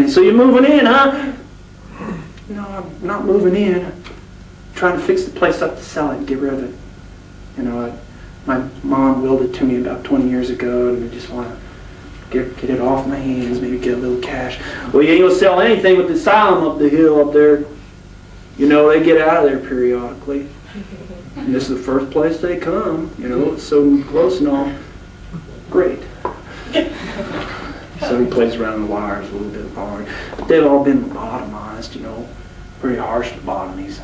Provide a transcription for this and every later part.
interesting. So you're moving in, huh? No, I'm not moving in. I'm trying to fix the place up to sell it and get rid of it. You know, my mom willed it to me about 20 years ago, and I just want to get it off my hands, maybe get a little cash. Well, you ain't gonna sell anything with the asylum up the hill up there. You know, they get out of there periodically. And this is the first place they come, you know, it's so close and all. Great. So he plays around the wires a little bit hard. But they've all been lobotomized, you know, pretty harsh lobotomies.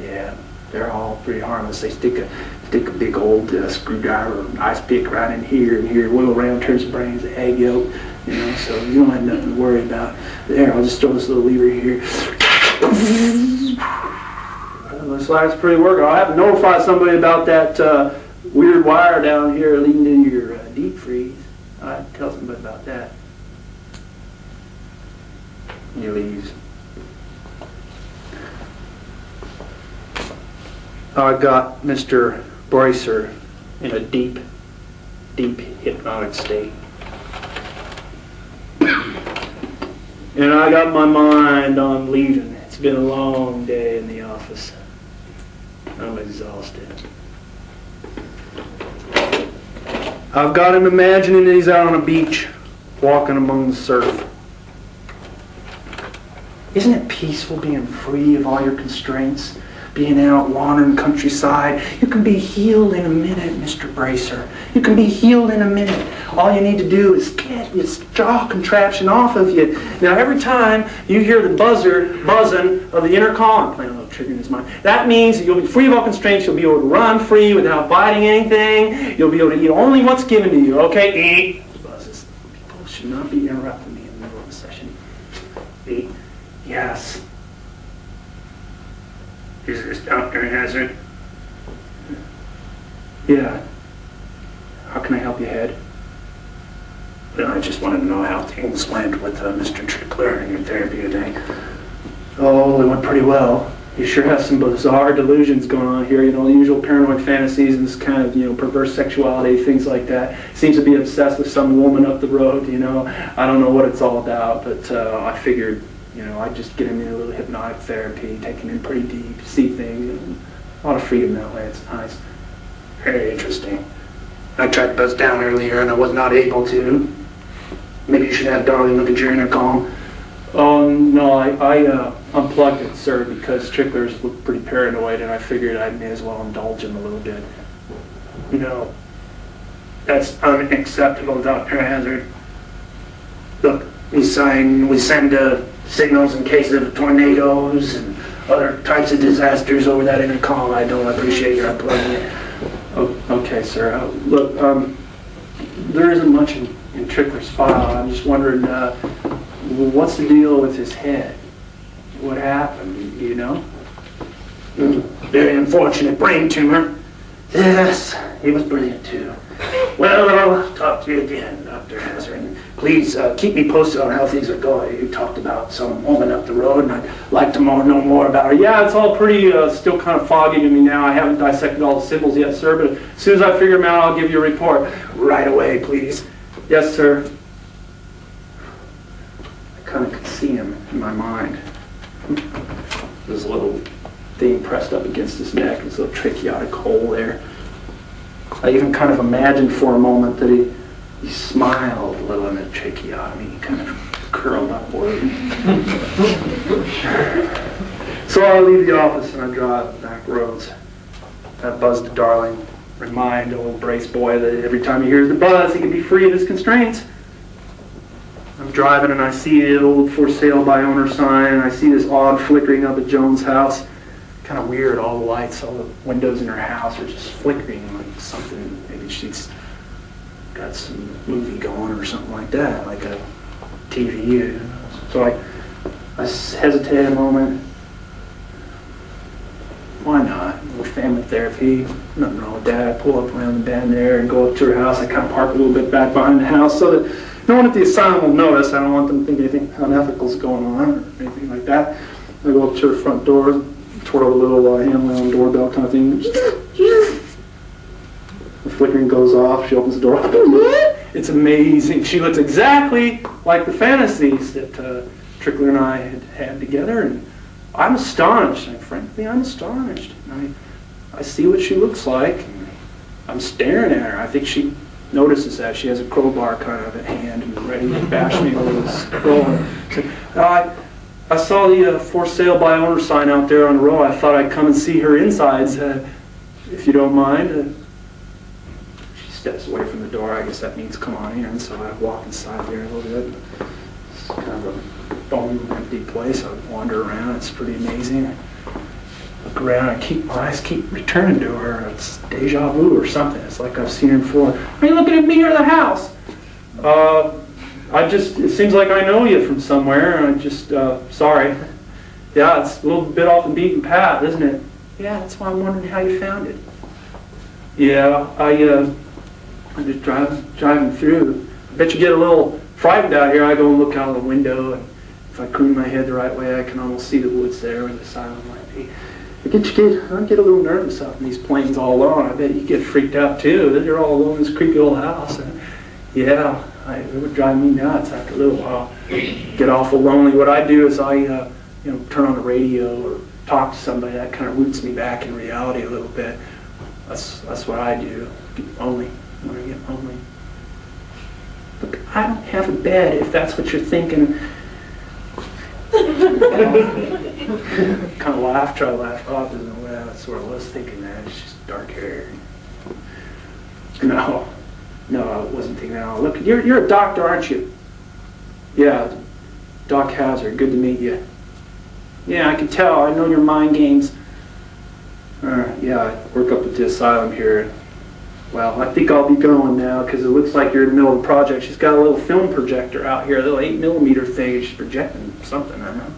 Yeah, they're all pretty harmless. They stick a big old screwdriver or ice pick right in here and here, wiggle around, turns the brains, the egg yolk, you know, so you don't have nothing to worry about. There, I'll just throw this little lever here. Looks like it's pretty working. I'll have to notify somebody about that weird wire down here leading to your deep freeze. I'll have to tell somebody about that. He leaves. I got Mr. Bracer in a deep, deep hypnotic state. And I got my mind on leaving. It's been a long day in the office. I'm exhausted. I've got him imagining that he's out on a beach, walking among the surf. Isn't it peaceful being free of all your constraints? Being out wandering countryside. You can be healed in a minute, Mr. Bracer. You can be healed in a minute. All you need to do is get this jaw contraption off of you. Now every time you hear the buzzing of the intercom, I'm playing a little trigger in his mind, that means that you'll be free of all constraints. You'll be able to run free without biting anything. You'll be able to eat only what's given to you, okay? Eat. Buzzes. People should not be interrupting me in the middle of a session. Eat. Yes. Is this Dr. Hazard? Yeah. How can I help you, Head? Well, I just wanted to know how things went with Mr. Trickler and your therapy today. Oh, it went pretty well. You sure have some bizarre delusions going on here, you know, the usual paranoid fantasies and this kind of, you know, perverse sexuality, things like that. Seems to be obsessed with some woman up the road, you know. I don't know what it's all about, but I figured, you know, I'd just get him in a little hypnotic therapy, take him in pretty deep, see things, and a lot of freedom that way. It's nice. Very interesting. I tried to buzz down earlier and I was not able to. Maybe you should have Darling look at your intercom. Oh, no, I unplugged it, sir, because Trickler's looked pretty paranoid and I figured I may as well indulge him a little bit. No, that's unacceptable, Dr. Hazard. Look, we send signals in case of tornadoes and other types of disasters over that intercom. I don't appreciate your unplugging it. Oh, okay, sir. Look, there isn't much in Trickler's file. I'm just wondering, what's the deal with his head? What happened, do you know? Very unfortunate brain tumor. Yes, he was brilliant too. Well, I'll talk to you again, Dr. Hazard. Please keep me posted on how things are going. You talked about some woman up the road, and I'd like to know more about her. Yeah, it's all pretty, still kind of foggy to me now. I haven't dissected all the symbols yet, sir, but as soon as I figure them out, I'll give you a report. Right away, please. Yes, sir. I kind of could see him in my mind. This little thing pressed up against his neck, this little tracheotic hole there. I even kind of imagined for a moment that he smiled a little in the tracheotomy. He kind of curled upward. So I leave the office and I drive back roads. I buzz to Darling. Remind old Brace boy that every time he hears the buzz, he can be free of his constraints. I'm driving and I see the old for sale by owner sign, and I see this odd flickering up at Joan's house. Kind of weird, all the lights, all the windows in her house are just flickering like something. Maybe she's got some movie going or something like that, like a TV. So I hesitate a moment. Why not? A little family therapy, nothing wrong with that. I pull up around the bend there and go up to her house. I kind of park a little bit back behind the house so that no one at the asylum will notice. I don't want them to think anything unethical is going on or anything like that. I go up to her front door, twirl a little hand-wound doorbell kind of thing. The flickering goes off. She opens the door. It's amazing. She looks exactly like the fantasies that Trickler and I had together, and I'm astonished. And frankly, I'm astonished. I see what she looks like. And I'm staring at her. I think she notices that. She has a crowbar kind of at hand and ready to bash me over the skull. So, I saw the for sale by owner sign out there on the road. I thought I'd come and see her insides, if you don't mind. She steps away from the door. I guess that means come on in. So I walk inside there a little bit. It's kind of a bone empty place. I wander around. It's pretty amazing. I look around. My eyes keep returning to her. It's deja vu or something. It's like I've seen her before. Are you looking at me or the house? It seems like I know you from somewhere. I'm just, sorry. Yeah, it's a little bit off the beaten path, isn't it? Yeah, that's why I'm wondering how you found it. Yeah, I'm just driving through. I bet you get a little frightened out here. I go and look out the window, and if I croon my head the right way, I can almost see the woods there where the asylum might be. I get a little nervous out in these plains all alone. I bet you get freaked out too. You're all alone in this creepy old house. And yeah, it would drive me nuts after a little while. Get awful lonely. What I do is I turn on the radio or talk to somebody. That kind of roots me back in reality a little bit. That's what I do. Get lonely when I get lonely. Look, I don't have a bed, if that's what you're thinking. Kind of try to laugh off. Well, that's what I was thinking. That it's just dark hair. No, I wasn't thinking that. Look, you're a doctor, aren't you? Yeah, Doc Hazard. Good to meet you. Yeah, I can tell. I know your mind games. Yeah, I work up at the asylum here. Well, I think I'll be going now because it looks like you're in the middle of the project. She's got a little film projector out here, a little 8mm thing. She's projecting something, I don't know,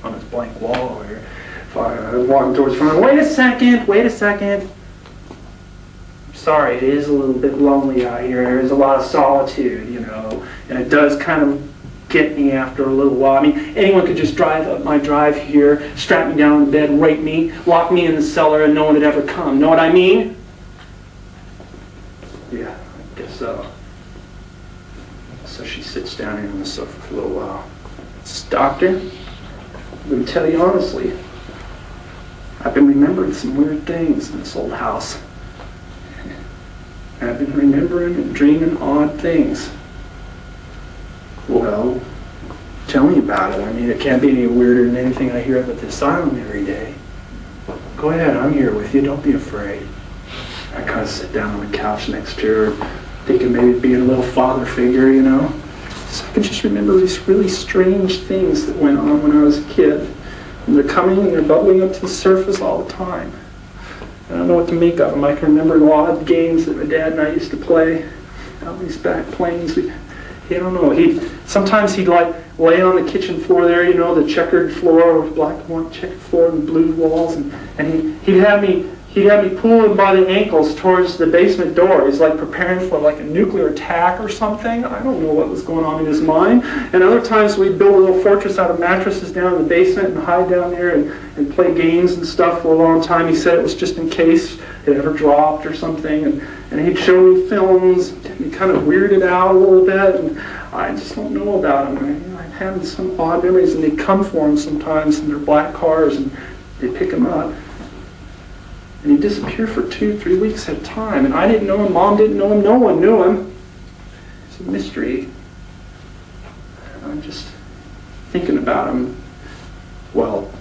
on this blank wall over here. I'm walking towards the front. Wait a second. Sorry, it is a little bit lonely out here. There's a lot of solitude, and it does kind of get me after a little while. I mean, anyone could just drive up my drive here, strap me down in bed, rape me, lock me in the cellar, and no one would ever come. Know what I mean? Yeah, I guess so. So she sits down here on the sofa for a little while. Doctor, I'm going to tell you honestly, I've been remembering some weird things in this old house. I've been remembering and dreaming odd things. Well, tell me about it. I mean, it can't be any weirder than anything I hear up at the asylum every day. Go ahead, I'm here with you. Don't be afraid. I kind of sit down on the couch next to her, thinking maybe being a little father figure, So I can just remember these really strange things that went on when I was a kid. And they're coming and they're bubbling up to the surface all the time. I don't know what to make of them. I can remember a lot of games that my dad and I used to play out in these back plains. I don't know. Sometimes he'd like lay on the kitchen floor there, the checkered floor with black and white checkered floor and blue walls, and he'd have me pull him by the ankles towards the basement door. He's like preparing for like a nuclear attack or something. I don't know what was going on in his mind. And other times we'd build a little fortress out of mattresses down in the basement and hide down there and play games and stuff for a long time. He said it was just in case it ever dropped or something. And he'd show me films, and he kind of weirded out a little bit. And I just don't know about him. I'm having some odd memories, and they come for him sometimes in their black cars, and they pick him up. And he'd disappear for 2-3 weeks at a time. And I didn't know him, Mom didn't know him, no one knew him. It's a mystery. And I'm just thinking about him. Well,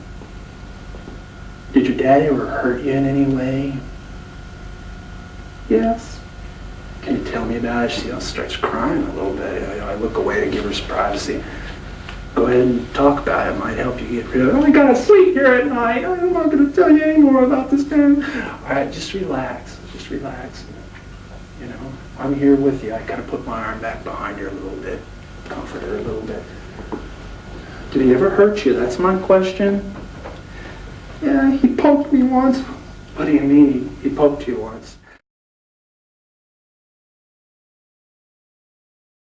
did your dad ever hurt you in any way? Yes. Can you tell me about it? She starts crying a little bit. I look away to give her some privacy. Go ahead and talk about it. It might help you get rid of it. I gotta sleep here at night. I'm not gonna tell you any more about this man. All right, just relax. Just relax. I'm here with you. I kind of put my arm back behind her a little bit, comfort her a little bit. Did he ever hurt you? That's my question. Yeah, he poked me once. What do you mean he poked you once?